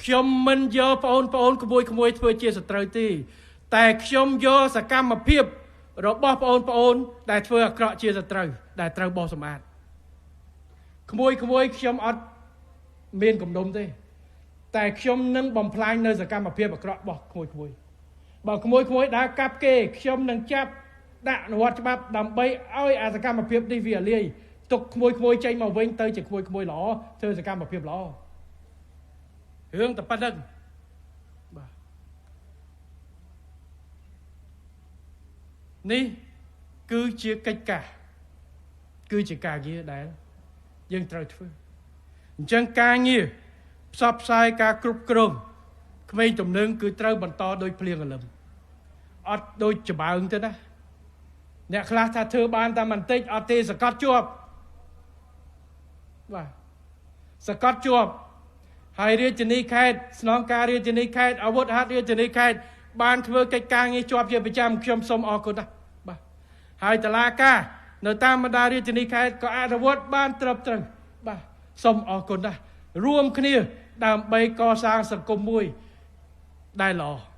ខ្ញុំមិនយកបងប្អូនក្មួយធ្វើជាសត្រូវទេតែខ្ញុំយកសកម្មភាពរបស់បងប្អូនដែលធ្វើអាក្រក់ជាសត្រូវដែលត្រូវបោះសម្អាតក្មួយខ្ញុំអត់មានគំនុំទេតែខ្ញុំនឹងបំផ្លាញនៅសកម្មភាពអាក្រក់របស់ក្មួយបើក្មួយដើរកាប់គេខ្ញុំនឹងចាប់ដាក់អនុវត្តច្បាប់ដើម្បីឲ្យអាសកម្មភាពនេះវាលាយទុកក្មួយចេញមកវិញទៅជាក្មួយល្អធ្វើសកម្មភាពល្អរឿងតែប៉ុណ្្នឹងបាទនេះគឺជាកិច្ចការគឺជាការងារដែលយើងត្រូវធ្វើអញ្ចឹងការងារផ្សព្វផ្សាយការគ្រប់គ្រងក្មេងទំនើងគឺត្រូវបន្តដោយភ្លៀងអលឹមអត់ដូចច្បើងទៅណាអ្នកខ្លះថាធ្វើបានតែបន្តិចអត់ទេសកាត់ជាប់បាទសកាត់ជាប់ហើយរាជធានីខេត្តស្នងការរាជធានីខេត្តអាវុធហត្ថរាជធានីខេត្តបានធ្វើកិច្ចការងារជាប់ជាប្រចាំខ្ញុំសូមអរគុណណាស់បាទហើយតុលាការនៅតាមបណ្ដារាជធានីខេត្តក៏អនុវត្តបានត្រឹមត្រូវបាទសូមអរគុណណាស់រួមគ្នាដើម្បីកសាងសង្គមមួយដែលល្អ